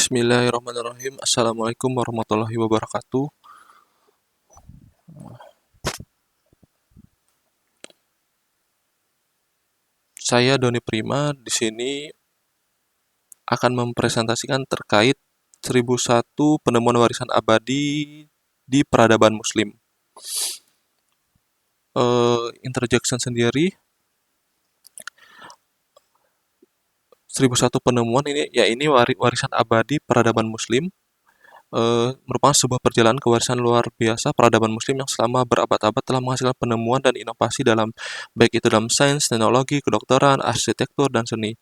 Bismillahirrahmanirrahim. Assalamualaikum warahmatullahi wabarakatuh. Saya Doni Prima di sini akan mempresentasikan terkait 1001 penemuan warisan abadi di peradaban Muslim. Interjection sendiri, 1001 penemuan ini warisan abadi peradaban Muslim, merupakan sebuah perjalanan kewarisan luar biasa peradaban Muslim yang selama berabad-abad telah menghasilkan penemuan dan inovasi baik itu dalam sains, teknologi, kedokteran, arsitektur, dan seni.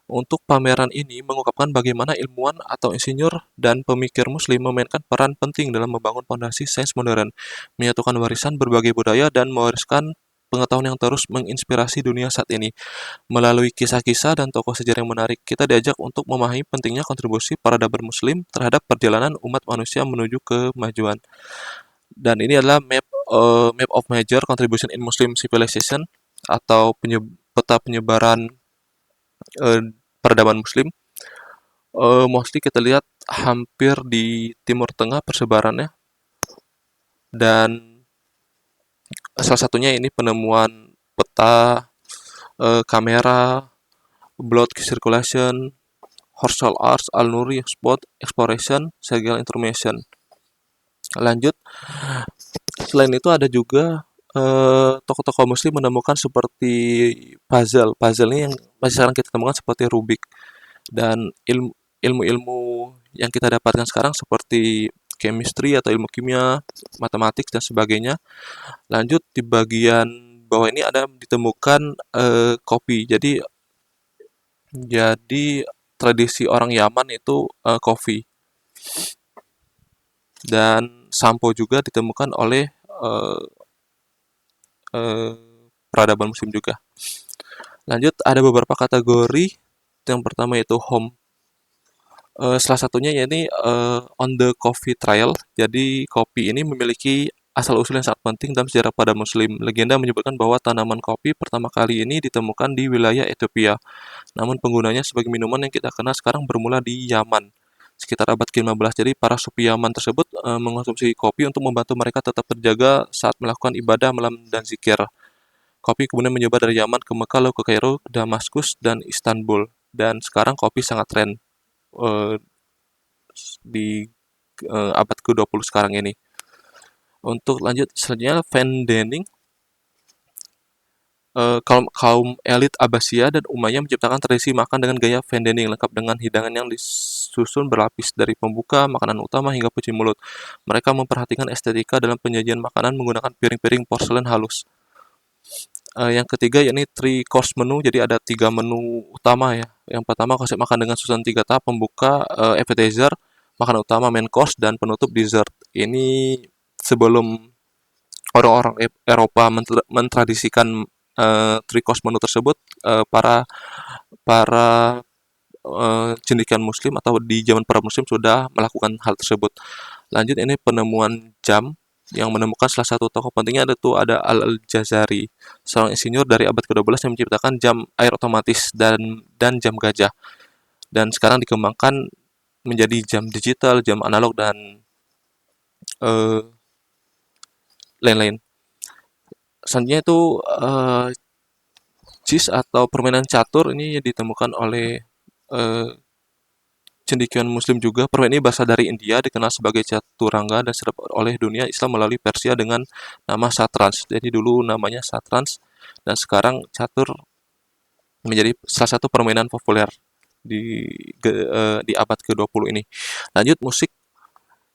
Untuk pameran ini mengungkapkan bagaimana ilmuwan atau insinyur dan pemikir Muslim memainkan peran penting dalam membangun fondasi sains modern, menyatukan warisan berbagai budaya, dan mewariskan pengetahuan yang terus menginspirasi dunia saat ini. Melalui kisah-kisah dan tokoh sejarah yang menarik, kita diajak untuk memahami pentingnya kontribusi peradaban Muslim terhadap perjalanan umat manusia menuju kemajuan. Dan ini adalah map of major contribution in Muslim civilization atau peta penyebaran eh, peradaban Muslim. Mostly kita lihat hampir di Timur Tengah persebarannya, dan salah satunya ini penemuan peta, kamera, blood circulation, Horsal Arts, Al-Nuri, Spot, Exploration, Segel Information. Lanjut, selain itu ada juga tokoh-tokoh Muslim menemukan seperti puzzle. Puzzle ini yang masih sekarang kita temukan seperti Rubik. Dan ilmu-ilmu yang kita dapatkan sekarang seperti chemistry atau ilmu kimia, matematik, dan sebagainya. Lanjut di bagian bawah ini ada ditemukan kopi. Jadi tradisi orang Yaman itu kopi, dan sampo juga ditemukan oleh eh, eh, peradaban Muslim juga. Lanjut ada beberapa kategori. Yang pertama yaitu home. Salah satunya yakni on the coffee trial. Jadi kopi ini memiliki asal-usul yang sangat penting dalam sejarah pada Muslim. Legenda menyebutkan bahwa tanaman kopi pertama kali ini ditemukan di wilayah Ethiopia. Namun penggunanya sebagai minuman yang kita kenal sekarang bermula di Yaman sekitar abad ke-15. Jadi para sufi Yaman tersebut mengonsumsi kopi untuk membantu mereka tetap terjaga saat melakukan ibadah malam dan zikir. Kopi kemudian menyebar dari Yaman ke Mekah, lalu ke Kairo, Damaskus, dan Istanbul. Dan sekarang kopi sangat tren eh, di abad ke-20 sekarang ini. Untuk lanjut selanjutnya, Vendening. Kaum elit Abbasiyah dan Umayyah menciptakan tradisi makan dengan gaya vendening lengkap dengan hidangan yang disusun berlapis dari pembuka, makanan utama, hingga pencuci mulut. Mereka memperhatikan estetika dalam penyajian makanan menggunakan piring-piring porselen halus. Yang ketiga yakni three course menu. Jadi ada 3 menu utama ya. Yang pertama konsep makan dengan susunan 3 tahap: pembuka, appetizer, makanan utama, main course, dan penutup dessert. Ini sebelum orang-orang Eropa mentradisikan three course menu tersebut, para para cendekiawan Muslim atau di zaman para Muslim sudah melakukan hal tersebut. Lanjut ini penemuan jam. Yang menemukan salah satu tokoh pentingnya ada Al-Jazari, seorang insinyur dari abad ke-12 yang menciptakan jam air otomatis dan jam gajah. Dan sekarang dikembangkan menjadi jam digital, jam analog, dan eh, lain-lain. Selanjutnya itu chess atau permainan catur. Ini ditemukan oleh eh, cendekiawan Muslim juga. Permainan ini berasal dari India, dikenal sebagai caturangga dan diserap oleh dunia Islam melalui Persia dengan nama satrans. Jadi dulu namanya satrans, dan sekarang catur menjadi salah satu permainan populer di di abad ke-20 ini. Lanjut musik.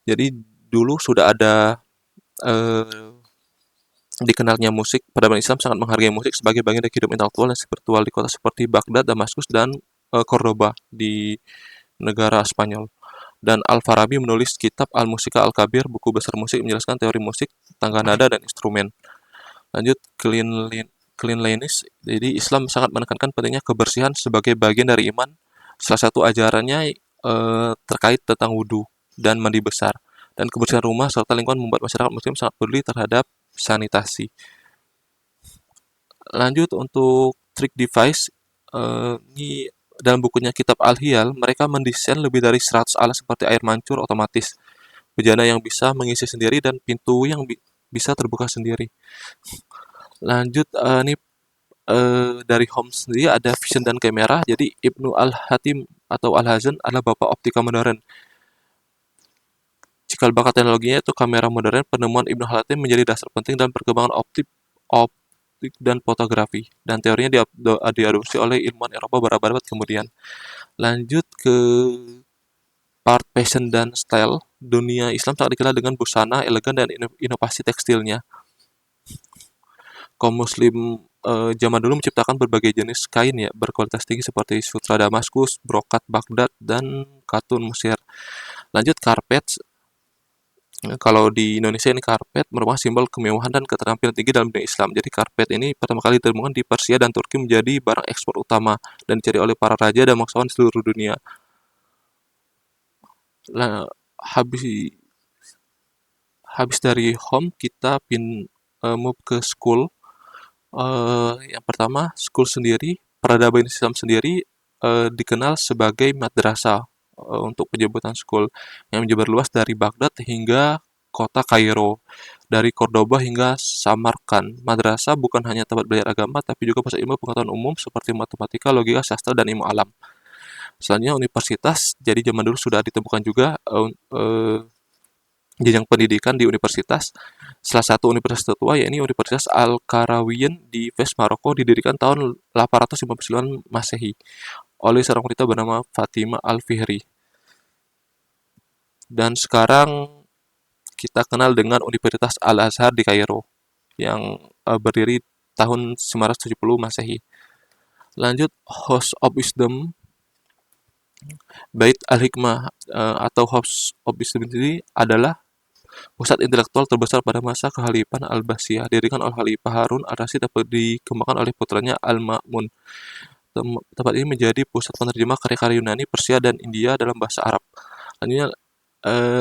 Jadi dulu sudah ada eh, dikenalnya musik. Peradaban Islam sangat menghargai musik sebagai bagian dari kehidupan intelektual dan spiritual di kota seperti Baghdad, Damaskus, dan Cordoba di negara Spanyol. Dan Al-Farabi menulis kitab Al-Musika Al-Kabir, buku besar musik menjelaskan teori musik, tangga nada, dan instrumen. Lanjut, cleanliness. Jadi Islam sangat menekankan pentingnya kebersihan sebagai bagian dari iman. Salah satu ajarannya terkait tentang wudhu dan mandi besar. Dan kebersihan rumah serta lingkungan membuat masyarakat Muslim sangat peduli terhadap sanitasi. Lanjut untuk trick device. Ini dalam bukunya Kitab Al-Hiyal, mereka mendesain lebih dari 100 alat seperti air mancur otomatis, bejana yang bisa mengisi sendiri, dan pintu yang bisa terbuka sendiri. Lanjut, nih dari Holmes sendiri ada vision dan kamera. Jadi Ibnu Al-Hatim atau Al-Hazan adalah bapak optika modern. Cikal bakal teknologinya itu kamera modern, penemuan Ibnu Al-Hatim menjadi dasar penting dalam perkembangan optik dan fotografi. Dan teorinya diadopsi oleh ilmuwan Eropa berabad-abad kemudian. Lanjut ke part fashion dan style. Dunia Islam sangat dikenal dengan busana elegan dan inovasi tekstilnya. Kaum muslim zaman dulu menciptakan berbagai jenis kain ya berkualitas tinggi seperti sutra Damaskus, brokat Baghdad, dan katun Mesir. Lanjut karpet. Kalau di Indonesia ini karpet merupakan simbol kemewahan dan keterampilan tinggi dalam dunia Islam. Jadi karpet ini pertama kali ditemukan di Persia dan Turki, menjadi barang ekspor utama dan dicari oleh para raja dan bangsawan di seluruh dunia. Lah, habis habis dari home kita move ke school. Yang pertama, school sendiri, peradaban Islam sendiri dikenal sebagai madrasah untuk penyebutan school yang menyebar luas dari Baghdad hingga kota Kairo, dari Cordoba hingga Samarkand. Madrasah bukan hanya tempat belajar agama, tapi juga pusat ilmu pengetahuan umum seperti matematika, logika, sastra, dan ilmu alam. Selanjutnya universitas, jadi zaman dulu sudah ditemukan juga jenjang pendidikan di universitas. Salah satu universitas tertua yakni Universitas Al-Qarawiyyin di Fes, Maroko, didirikan tahun 859 Masehi oleh seorang wanita bernama Fatima Al-Fihri. Dan sekarang kita kenal dengan Universitas Al-Azhar di Kairo yang berdiri tahun 970 Masehi. Lanjut, House of Wisdom. Bait Al-Hikmah atau House of Wisdom ini adalah pusat intelektual terbesar pada masa kekhalifahan Al-Abbasiyah, didirikan oleh Khalifah Harun al-Rasyid dapat dikembangkan oleh putranya Al-Ma'mun. Tempat ini menjadi pusat penerjemah karya-karya Yunani, Persia, dan India dalam bahasa Arab.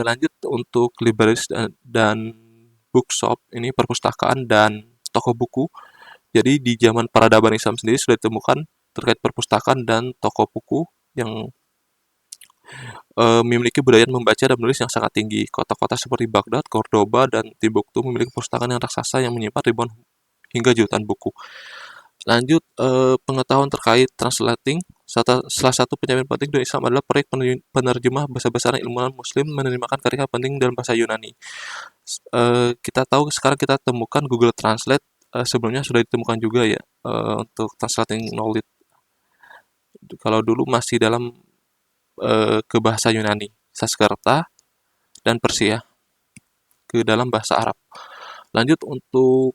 Lanjut untuk libraries dan bookshop, ini perpustakaan dan toko buku. Jadi di zaman peradaban Islam sendiri sudah ditemukan terkait perpustakaan dan toko buku yang memiliki budaya membaca dan menulis yang sangat tinggi. Kota-kota seperti Baghdad, Cordoba, dan Timbuktu memiliki perpustakaan yang raksasa yang menyimpan ribuan hingga jutaan buku. Lanjut, pengetahuan terkait translating. Salah satu pencapaian penting dari Islam adalah proyek penerjemah bahasa-bahasa ilmuwan muslim menerjemahkan karya penting dalam bahasa Yunani. Kita tahu sekarang kita temukan Google Translate, sebelumnya sudah ditemukan juga ya untuk translating knowledge. Kalau dulu masih dalam ke bahasa Yunani, Sanskerta, dan Persia ke dalam bahasa Arab. Lanjut untuk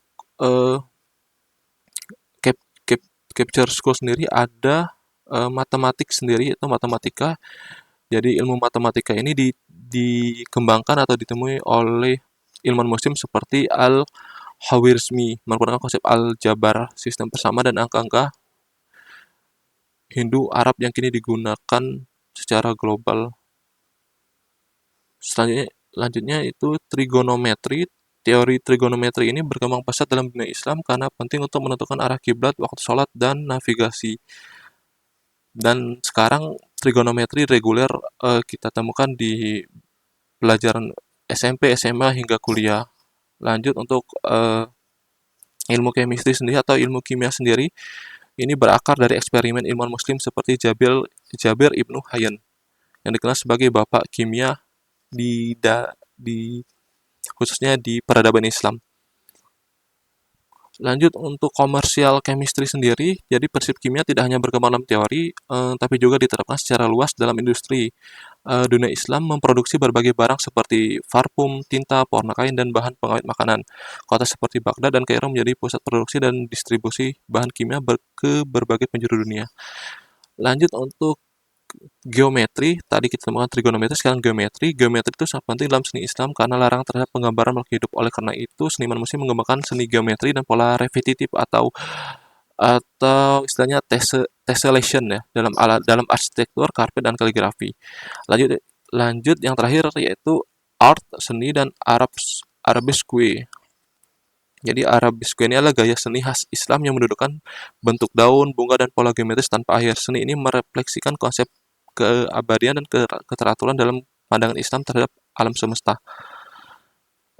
capture school sendiri ada matematik sendiri atau matematika. Jadi ilmu matematika ini dikembangkan atau ditemui oleh ilmuwan muslim seperti Al-Khwarizmi, menggunakan konsep aljabar, sistem bersama, dan angka-angka Hindu Arab yang kini digunakan secara global. Selanjutnya itu trigonometri. Teori trigonometri ini berkembang pesat dalam dunia Islam karena penting untuk menentukan arah kiblat, waktu sholat, dan navigasi. Dan sekarang trigonometri reguler kita temukan di pelajaran SMP, SMA, hingga kuliah. Lanjut untuk ilmu chemistry sendiri atau ilmu kimia sendiri, ini berakar dari eksperimen ilmuwan muslim seperti Jabir Ibnu Hayyan yang dikenal sebagai bapak kimia khususnya di peradaban Islam. Lanjut untuk komersial chemistry sendiri, jadi prinsip kimia tidak hanya berkembang dalam teori, tapi juga diterapkan secara luas dalam industri. Dunia Islam memproduksi berbagai barang seperti parfum, tinta, pewarna kain, dan bahan pengawet makanan. Kota seperti Baghdad dan Kairo menjadi pusat produksi dan distribusi bahan kimia ke berbagai penjuru dunia. Lanjut untuk geometri, tadi kita temukan trigonometri, sekarang geometri. Geometri itu sangat penting dalam seni Islam karena larangan terhadap penggambaran makhluk hidup. Oleh karena itu, seniman muslim mengembangkan seni geometri dan pola repetitif atau istilahnya tessellation ya dalam arsitektur, karpet, dan kaligrafi. Lanjut yang terakhir yaitu art, seni, dan arabesque. Jadi arabesque ini adalah gaya seni khas Islam yang mendudukan bentuk daun, bunga, dan pola geometris tanpa akhir. Seni ini merefleksikan konsep keabadian dan keteraturan dalam pandangan Islam terhadap alam semesta.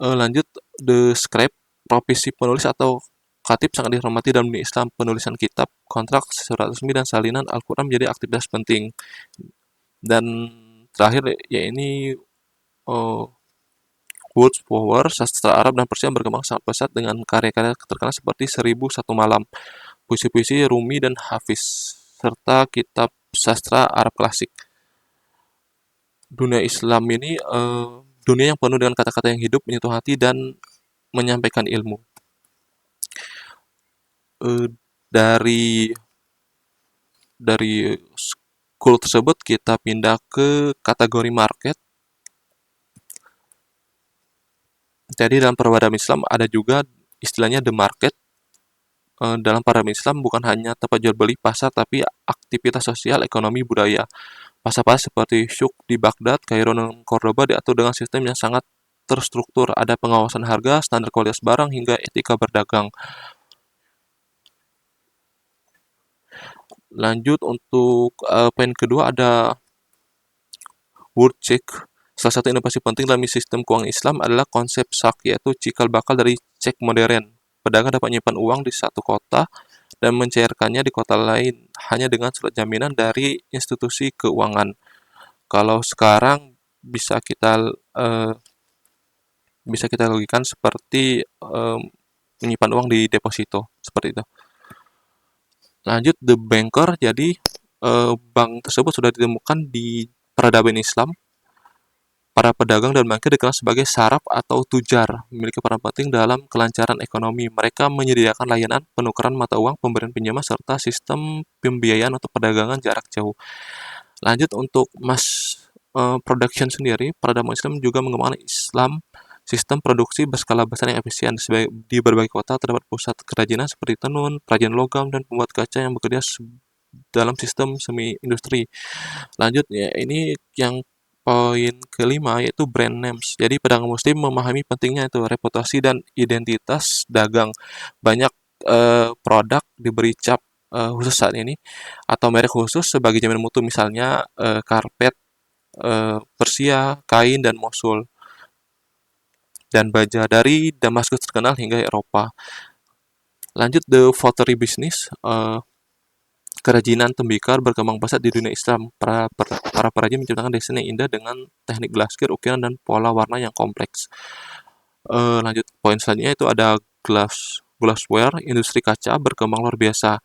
Lanjut, The Scribe, profesi penulis atau khatib sangat dihormati dalam dunia Islam. Penulisan kitab, kontrak, surat resmi, dan salinan Al-Quran menjadi aktivitas penting. Dan terakhir, ya ini uh, Words Power, sastra Arab dan Persia berkembang sangat pesat dengan karya-karya terkenal seperti Seribu Satu Malam, puisi-puisi Rumi dan Hafiz, serta kitab sastra Arab klasik. Dunia Islam ini dunia yang penuh dengan kata-kata yang hidup, menyentuh hati, dan menyampaikan ilmu. Eh, dari school tersebut kita pindah ke kategori market. Jadi dalam peradaban Islam ada juga istilahnya the market. Dalam peradaban Islam bukan hanya tempat jual beli pasar, tapi aktivitas sosial, ekonomi, budaya. Pasar-pasar seperti Syuk di Baghdad, Kairo, dan Cordoba diatur dengan sistem yang sangat terstruktur. Ada pengawasan harga, standar kualitas barang, hingga etika berdagang. Lanjut untuk poin kedua ada World Check. Salah satu inovasi penting dalam sistem keuangan Islam adalah konsep sak, yaitu cikal bakal dari cek modern. Pedagang dapat menyimpan uang di satu kota dan mencairkannya di kota lain hanya dengan surat jaminan dari institusi keuangan. Kalau sekarang bisa kita eh, bisa kita logikan seperti menyimpan uang di deposito seperti itu. Lanjut, The Banker. Jadi bank tersebut sudah ditemukan di peradaban Islam. Para pedagang dan bankir dikenal sebagai saraf atau tujar, memiliki peran penting dalam kelancaran ekonomi. Mereka menyediakan layanan penukaran mata uang, pemberian pinjaman, serta sistem pembiayaan untuk perdagangan jarak jauh. Lanjut untuk mass production sendiri, peradaban Islam juga mengembangkan sistem produksi berskala besar yang efisien. Di berbagai kota terdapat pusat kerajinan seperti tenun, perajin logam, dan pembuat kaca yang bekerja dalam sistem semi industri. Lanjut, ya ini yang poin kelima, yaitu brand names. Jadi pedagang muslim memahami pentingnya itu reputasi dan identitas dagang. Banyak produk diberi cap khusus saat ini atau merek khusus sebagai jaminan mutu, misalnya karpet, Persia, kain, dan Mosul, dan baja dari Damaskus terkenal hingga Eropa. Lanjut, The Pottery Business. Kerajinan tembikar berkembang pesat di dunia Islam. Para perajin menciptakan desain yang indah dengan teknik glaskir, ukiran, dan pola warna yang kompleks. Lanjut, poin selanjutnya itu ada glassware. Industri kaca berkembang luar biasa.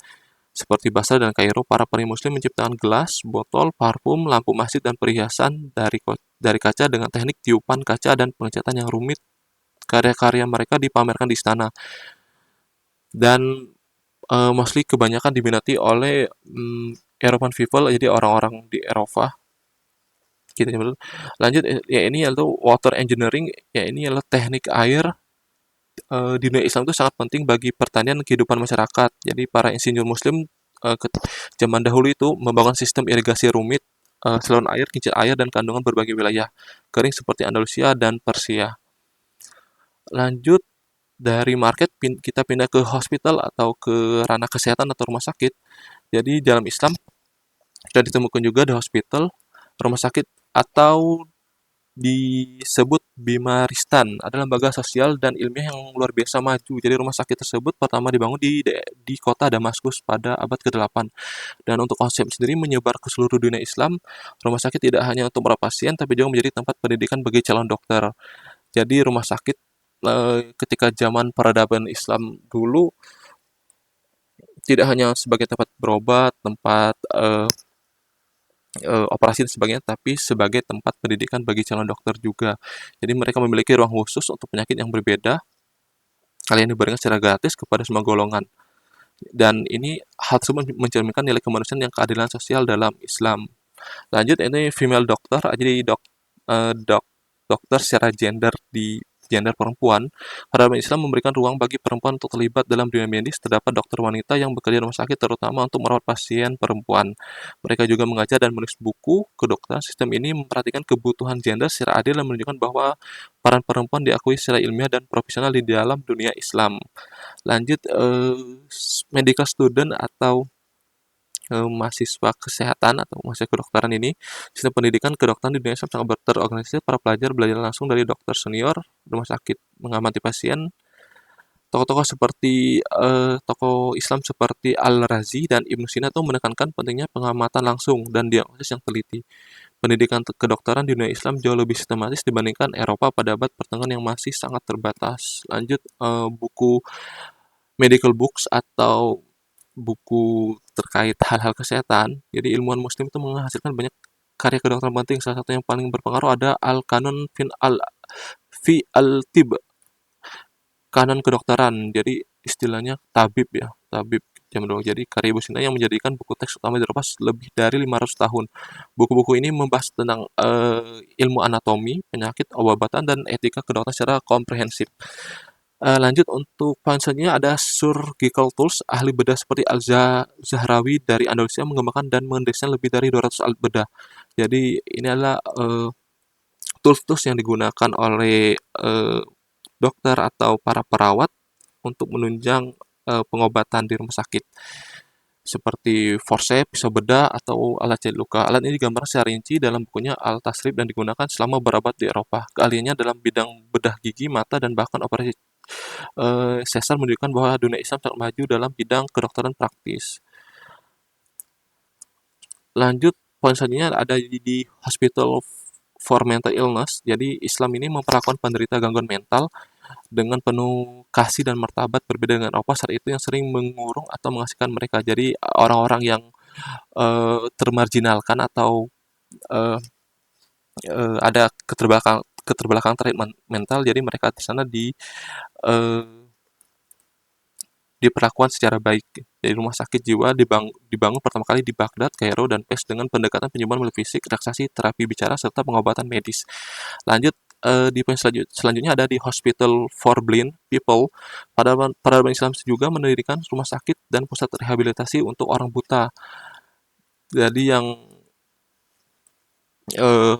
Seperti Basra dan Kairo, para pengrajin muslim menciptakan gelas, botol, parfum, lampu masjid, dan perhiasan dari kaca dengan teknik tiupan kaca dan pengecatan yang rumit. Karya-karya mereka dipamerkan di istana. Dan mostly kebanyakan diminati oleh European people, jadi orang-orang di Eropa gitu. Lanjut, ya ini yaitu water engineering. Ya ini adalah teknik air. Di dunia Islam itu sangat penting bagi pertanian dan kehidupan masyarakat. Jadi para insinyur muslim ke zaman dahulu itu membangun sistem irigasi rumit, saluran air, kincir air, dan kandungan berbagai wilayah kering seperti Andalusia dan Persia. Lanjut, dari market kita pindah ke hospital atau ke ranah kesehatan atau rumah sakit. Jadi dalam Islam sudah ditemukan juga di hospital, rumah sakit, atau disebut Bimaristan, adalah lembaga sosial dan ilmiah yang luar biasa maju. Jadi rumah sakit tersebut pertama dibangun di kota Damaskus pada abad ke-8. Dan untuk konsep sendiri menyebar ke seluruh dunia Islam. Rumah sakit tidak hanya untuk merawat pasien, tapi juga menjadi tempat pendidikan bagi calon dokter. Jadi rumah sakit ketika zaman peradaban Islam dulu tidak hanya sebagai tempat berobat, tempat operasi dan sebagainya, tapi sebagai tempat pendidikan bagi calon dokter juga. Jadi mereka memiliki ruang khusus untuk penyakit yang berbeda, hal yang diberikan secara gratis kepada semua golongan. Dan ini hal tersebut mencerminkan nilai kemanusiaan yang keadilan sosial dalam Islam. Lanjut, ini female dokter, jadi dokter secara gender di gender perempuan, peradaban Islam memberikan ruang bagi perempuan untuk terlibat dalam dunia medis. Terdapat dokter wanita yang bekerja di rumah sakit terutama untuk merawat pasien perempuan. Mereka juga mengajar dan menulis buku kedokteran. Sistem ini memperhatikan kebutuhan gender secara adil dan menunjukkan bahwa peran perempuan diakui secara ilmiah dan profesional di dalam dunia Islam. Lanjut, medical student atau mahasiswa kesehatan atau mahasiswa kedokteran ini, sistem pendidikan kedokteran di Indonesia sangat terorganisir. Para pelajar belajar langsung dari dokter senior, rumah sakit mengamati pasien. Tokoh-tokoh seperti tokoh Islam seperti Al-Razi dan Ibnu Sina itu menekankan pentingnya pengamatan langsung dan diagnosis yang teliti. Pendidikan kedokteran di dunia Islam jauh lebih sistematis dibandingkan Eropa pada abad pertengahan yang masih sangat terbatas. Lanjut, buku medical books atau buku terkait hal-hal kesehatan. Jadi ilmuwan muslim itu menghasilkan banyak karya kedokteran penting. Salah satu yang paling berpengaruh ada Al-Kanun fi al-Tib, kanon kedokteran. Jadi istilahnya tabib ya, tabib zaman dulu. Jadi karya Ibu Sina yang menjadikan buku teks utama di Eropa lebih dari 500 tahun. Buku-buku ini membahas tentang ilmu anatomi, penyakit, obat-obatan, dan etika kedokteran secara komprehensif. Lanjut untuk poin selanjutnya ada surgical tools. Ahli bedah seperti Al-Zahrawi dari Andalusia mengembangkan dan mendesain lebih dari 200 alat bedah. Jadi ini adalah tools-tools yang digunakan oleh dokter atau para perawat untuk menunjang pengobatan di rumah sakit. Seperti forceps, pisau bedah, atau alat jahit luka. Alat ini digambarkan secara rinci dalam bukunya Al-Tasrif dan digunakan selama berabad di Eropa. Keahliannya dalam bidang bedah gigi, mata, dan bahkan operasi sesar menunjukkan bahwa dunia Islam sangat maju dalam bidang kedokteran praktis. Lanjut, poin selanjutnya ada di Hospital for Mental Illness. Jadi Islam ini memperlakukan penderita gangguan mental dengan penuh kasih dan martabat, berbeda dengan Eropa saat itu yang sering mengurung atau mengasingkan mereka. Jadi orang-orang yang termarginalkan atau uh, ada keterbelakangan terkait mental, jadi mereka di sana uh, diperlakukan secara baik. Dari rumah sakit jiwa dibangun pertama kali di Baghdad, Kairo, dan Fes dengan pendekatan penyembuhan melalui fisik, relaksasi, terapi bicara, serta pengobatan medis. Lanjut, di poin selanjutnya ada di Hospital for Blind People. Peradaban Islam juga mendirikan rumah sakit dan pusat rehabilitasi untuk orang buta. Jadi yang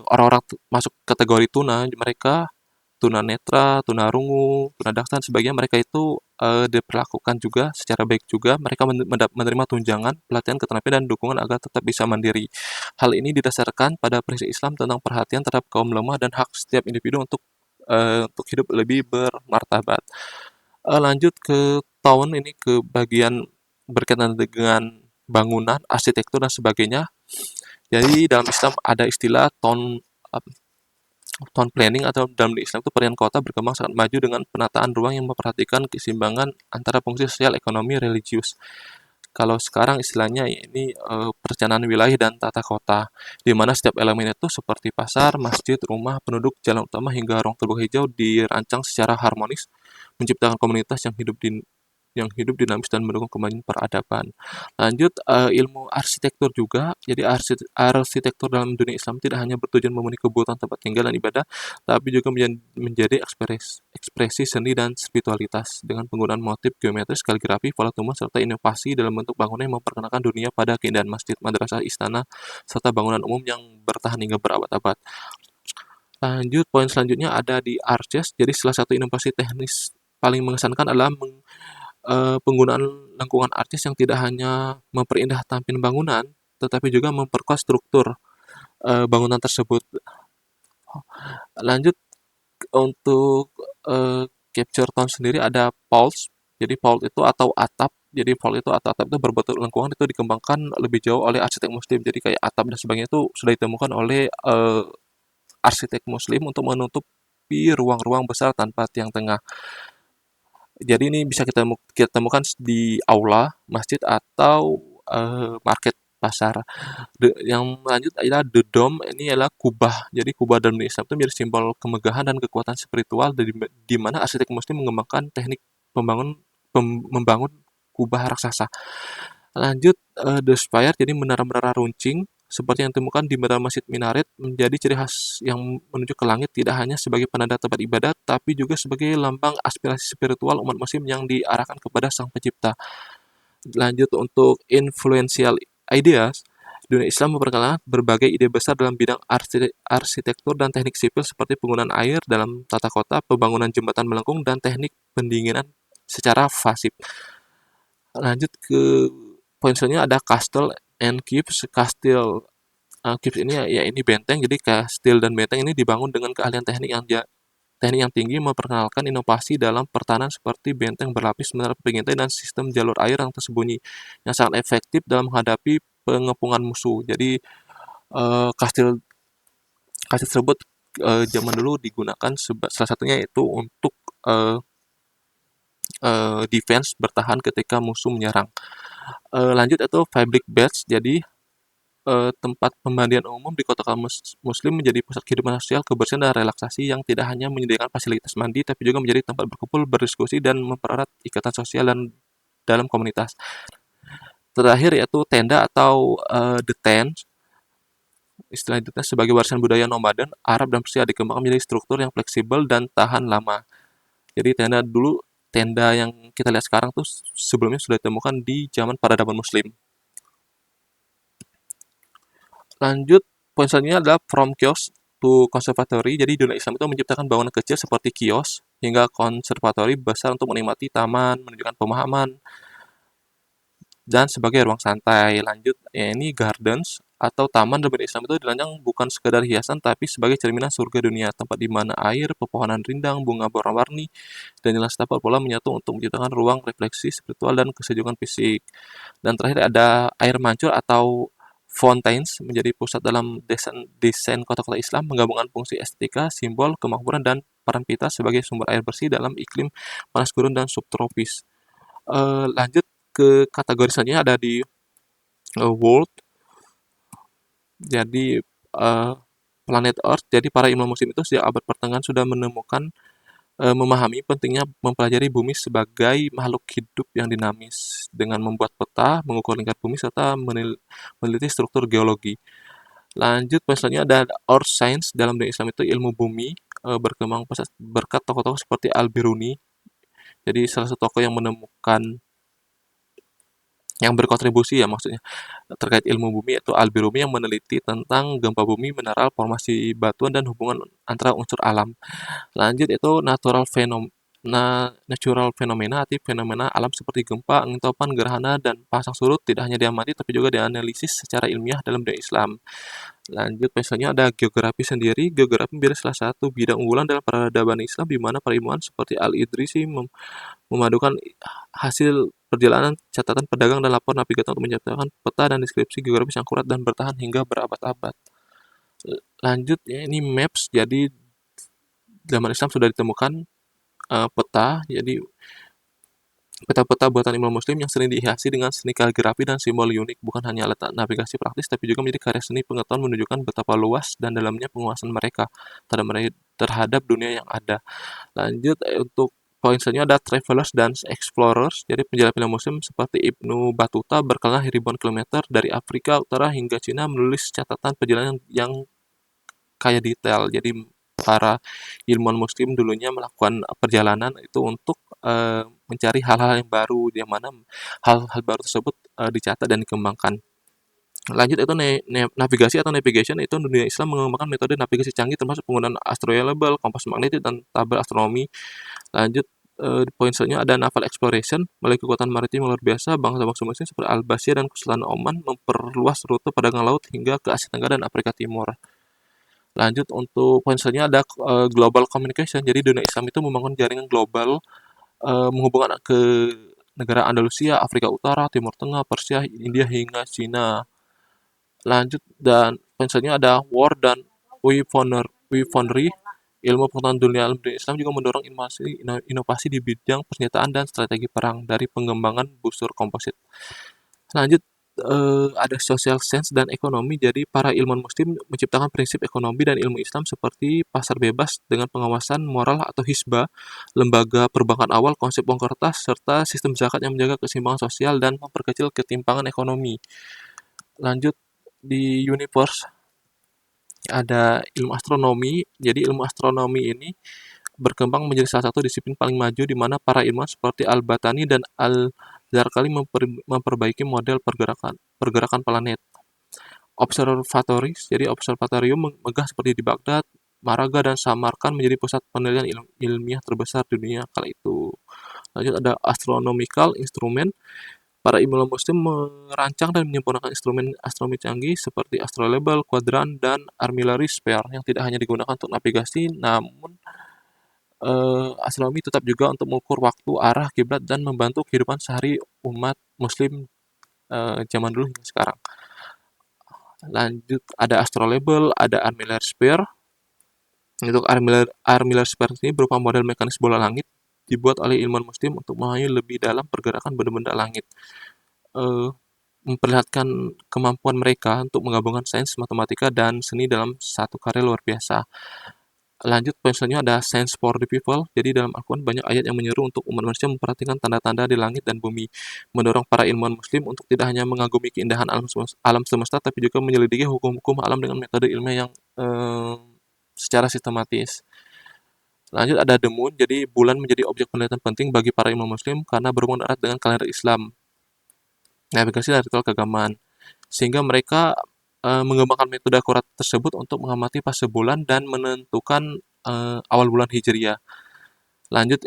orang-orang masuk kategori tuna, mereka tunanetra, tunarungu, tunadaksa, sebagian mereka itu diperlakukan juga secara baik juga. Mereka menerima tunjangan, pelatihan, keterampilan, dan dukungan agar tetap bisa mandiri. Hal ini didasarkan pada prinsip Islam tentang perhatian terhadap kaum lemah dan hak setiap individu untuk hidup lebih bermartabat. Lanjut ke tahun ini ke bagian berkaitan dengan bangunan, arsitektur, dan sebagainya. Jadi dalam Islam ada istilah town planning atau dalam Islam itu perencanaan kota berkembang sangat maju dengan penataan ruang yang memperhatikan keseimbangan antara fungsi sosial, ekonomi, religius. Kalau sekarang istilahnya ini perencanaan wilayah dan tata kota, di mana setiap elemen itu seperti pasar, masjid, rumah, penduduk, jalan utama hingga ruang terbuka hijau dirancang secara harmonis, menciptakan komunitas yang hidup dinamis dan mendukung kemajuan peradaban. Lanjut, ilmu arsitektur juga. Jadi arsitektur dalam dunia Islam tidak hanya bertujuan memenuhi kebutuhan tempat tinggal dan ibadah, tapi juga menjadi ekspresi seni dan spiritualitas dengan penggunaan motif geometris, kaligrafi, pola tumbuhan, serta inovasi dalam bentuk bangunan yang memperkenalkan dunia pada keindahan masjid, madrasah, istana, serta bangunan umum yang bertahan hingga berabad-abad. Lanjut, poin selanjutnya ada di Arches. Jadi salah satu inovasi teknis paling mengesankan adalah penggunaan lengkungan artis yang tidak hanya memperindah tampilan bangunan, tetapi juga memperkuat struktur bangunan tersebut. Lanjut untuk capture tone sendiri ada pulse. Jadi pulse itu atau atap. Jadi pulse itu atau atap itu berbentuk lengkungan, itu dikembangkan lebih jauh oleh arsitek muslim. Jadi kayak atap dan sebagainya itu sudah ditemukan oleh arsitek muslim untuk menutupi ruang-ruang besar tanpa tiang tengah. Jadi ini bisa kita temukan di aula, masjid, atau market, pasar. Yang lanjut adalah the dome, ini adalah kubah. Jadi kubah dalam Islam itu menjadi simbol kemegahan dan kekuatan spiritual di mana arsitek muslim mengembangkan teknik membangun kubah raksasa. Lanjut, the spire, jadi menara-menara runcing. seperti yang ditemukan di Menara Masjid Minaret menjadi ciri khas yang menuju ke langit tidak hanya sebagai penanda tempat ibadat, tapi juga sebagai lambang aspirasi spiritual umat muslim yang diarahkan kepada Sang Pencipta. Lanjut untuk influential ideas, dunia Islam memperkenalkan berbagai ide besar dalam bidang arsitektur dan teknik sipil seperti penggunaan air dalam tata kota, pembangunan jembatan melengkung, dan teknik pendinginan secara pasif. Lanjut ke poin selanjutnya ada Castle and Keeps. Keeps ini ya ini benteng, jadi kastil dan benteng ini dibangun dengan keahlian teknik yang tinggi, memperkenalkan inovasi dalam pertahanan seperti benteng berlapis, menara pengintai, dan sistem jalur air yang tersembunyi yang sangat efektif dalam menghadapi pengepungan musuh. Jadi kastil kastil tersebut zaman dulu digunakan salah satunya itu untuk defense, bertahan ketika musuh menyerang. Lanjut itu public baths, jadi tempat pemandian umum di kota muslim menjadi pusat kehidupan sosial, kebersihan, dan relaksasi yang tidak hanya menyediakan fasilitas mandi, tapi juga menjadi tempat berkumpul, berdiskusi, dan mempererat ikatan sosial dan dalam komunitas. Terakhir yaitu tenda atau the tent. Istilah itu sebagai warisan budaya nomaden Arab dan Persia dikembangkan menjadi struktur yang fleksibel dan tahan lama. Jadi tenda yang kita lihat sekarang tuh sebelumnya sudah ditemukan di zaman peradaban muslim. Lanjut, poin selanjutnya adalah from kios to conservatory. Jadi dunia Islam itu menciptakan bangunan kecil seperti kios hingga konservatori besar untuk menikmati taman, menunjukkan pemahaman, dan sebagai ruang santai. Lanjut, ya ini gardens atau taman dalam Islam itu dirancang bukan sekedar hiasan tapi sebagai cerminan surga dunia, tempat di mana air, pepohonan rindang, bunga berwarna-warni, dan jalan setapak pola menyatu untuk menciptakan ruang refleksi spiritual dan kesejukan fisik. Dan terakhir ada air mancur atau fountains menjadi pusat dalam desain kota-kota Islam, menggabungkan fungsi estetika, simbol, kemakmuran, dan peran pita sebagai sumber air bersih dalam iklim panas gurun dan subtropis. Lanjut ke kategori selanjutnya ada di world. Jadi planet Earth. Jadi para ilmuwan muslim itu sejak abad pertengahan sudah memahami pentingnya mempelajari bumi sebagai makhluk hidup yang dinamis dengan membuat peta, mengukur lingkar bumi, serta meneliti struktur geologi. Lanjut, selanjutnya ada Earth Science. Dalam dunia Islam itu ilmu bumi berkembang pesat berkat tokoh-tokoh seperti Al-Biruni. Jadi salah satu tokoh yang berkontribusi ya maksudnya terkait ilmu bumi yaitu Al-Biruni yang meneliti tentang gempa bumi, mineral, formasi batuan, dan hubungan antara unsur alam. Lanjut itu natural fenomena, arti fenomena alam seperti gempa, angin topan, gerhana, dan pasang surut tidak hanya diamati tapi juga dianalisis secara ilmiah dalam dunia Islam. Lanjut, misalnya ada geografi sendiri. Geografi menjadi salah satu bidang unggulan dalam peradaban Islam di mana para ilmuwan seperti Al-Idrisi memadukan hasil perjalanan, catatan pedagang, dan lapor navigator untuk menciptakan peta dan deskripsi geografis yang akurat dan bertahan hingga berabad-abad. Lanjut, ya ini maps. Jadi zaman Islam sudah ditemukan peta. Jadi peta-peta buatan Imam Muslim yang sering dihiasi dengan seni kaligrafi dan simbol unik, bukan hanya alat navigasi praktis, tapi juga menjadi karya seni pengetahuan menunjukkan betapa luas dan dalamnya penguasaan mereka terhadap dunia yang ada. Lanjut, untuk poin selanjutnya ada travelers dan explorers. Jadi penjelajah Muslim seperti Ibnu Battuta berkelana ribuan kilometer dari Afrika Utara hingga Cina menulis catatan perjalanan yang kaya detail. Jadi para ilmuwan muslim dulunya melakukan perjalanan itu untuk mencari hal-hal yang baru, di mana hal-hal baru tersebut dicatat dan dikembangkan. Lanjut itu navigasi atau navigation. Itu dunia Islam mengembangkan metode navigasi canggih termasuk penggunaan astrolevel, kompas magnetik, dan tabel astronomi. Lanjut, poin selanjutnya ada naval exploration. Melalui kekuatan maritim luar biasa, bangsa-bangsa muslim seperti Al-Basir dan Kesultanan Oman memperluas rute perdagangan laut hingga ke Asia Tenggara dan Afrika Timur. Lanjut, untuk poin selanjutnya ada global communication. Jadi dunia Islam itu membangun jaringan global menghubungkan ke negara Andalusia, Afrika Utara, Timur Tengah, Persia, India, hingga Cina. Lanjut, dan poin selanjutnya ada war dan weaponry. Ilmu pengetahuan dunia Islam juga mendorong inovasi di bidang persenjataan dan strategi perang dari pengembangan busur komposit. Lanjut, ada social science dan ekonomi. Jadi para ilmuwan muslim menciptakan prinsip ekonomi dan ilmu Islam seperti pasar bebas dengan pengawasan moral atau hisbah, lembaga perbankan awal, konsep uang kertas, serta sistem zakat yang menjaga keseimbangan sosial dan memperkecil ketimpangan ekonomi. Lanjut, di universe ada ilmu astronomi. Jadi ilmu astronomi ini berkembang menjadi salah satu disiplin paling maju di mana para ilmuwan seperti Al-Batani dan Al-Zarqali memperbaiki model pergerakan pergerakan planet. Observatories, jadi observatorium megah seperti di Baghdad, Maraga, dan Samarkand menjadi pusat penelitian ilmiah terbesar di dunia kala itu. Lanjut ada astronomical instrument. Para ilmuwan muslim merancang dan menyempurnakan instrumen astronomi canggih seperti astrolabe, kuadran, dan armillary sphere yang tidak hanya digunakan untuk navigasi, namun astronomi tetap juga untuk mengukur waktu, arah, kiblat, dan membantu kehidupan sehari umat muslim zaman dulu hingga sekarang. Lanjut ada astrolabe, ada armillary sphere. Untuk armillary sphere ini berupa model mekanis bola langit dibuat oleh ilmuwan muslim untuk memahami lebih dalam pergerakan benda-benda langit. Eh, Memperlihatkan kemampuan mereka untuk menggabungkan sains, matematika, dan seni dalam satu karya luar biasa. Lanjut, poin selanjutnya ada Science for the People. Jadi dalam Al-Quran banyak ayat yang menyeru untuk umat manusia memperhatikan tanda-tanda di langit dan bumi, mendorong para ilmuwan muslim untuk tidak hanya mengagumi keindahan alam semesta, tapi juga menyelidiki hukum-hukum alam dengan metode ilmiah yang secara sistematis. Lanjut ada The Moon. Jadi bulan menjadi objek penelitian penting bagi para ilmuwan muslim karena berhubungan erat dengan kalender Islam, navigasi, dan ritual keagamaan. Sehingga mereka mengembangkan metode akurat tersebut untuk mengamati fase bulan dan menentukan awal bulan Hijriah. Lanjut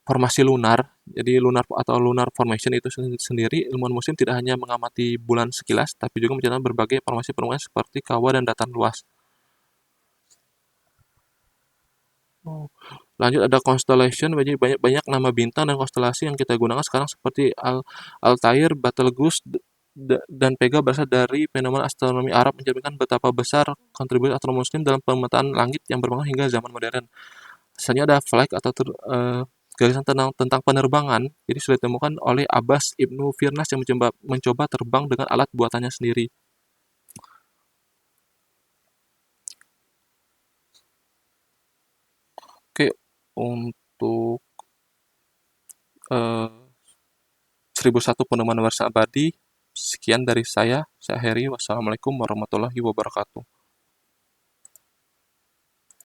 formasi lunar. Jadi lunar atau lunar formation itu sendiri, ilmuwan muslim tidak hanya mengamati bulan sekilas, tapi juga mencatat berbagai formasi permukaan seperti kawah dan dataran luas. Oh. Lanjut ada constellation, jadi banyak nama bintang dan konstelasi yang kita gunakan sekarang seperti Altair, Betelgeuse, dan Vega berasal dari fenomena astronomi Arab, mencerminkan betapa besar kontribusi astronomi muslim dalam pemetaan langit yang berkembang hingga zaman modern. Selanjutnya ada flight atau garisan tentang penerbangan. Jadi sudah ditemukan oleh Abbas Ibnu Firnas yang mencoba terbang dengan alat buatannya sendiri. Oke, untuk 1001 Penemuan Warsa Abadi, sekian dari saya Heri. Wassalamualaikum warahmatullahi wabarakatuh.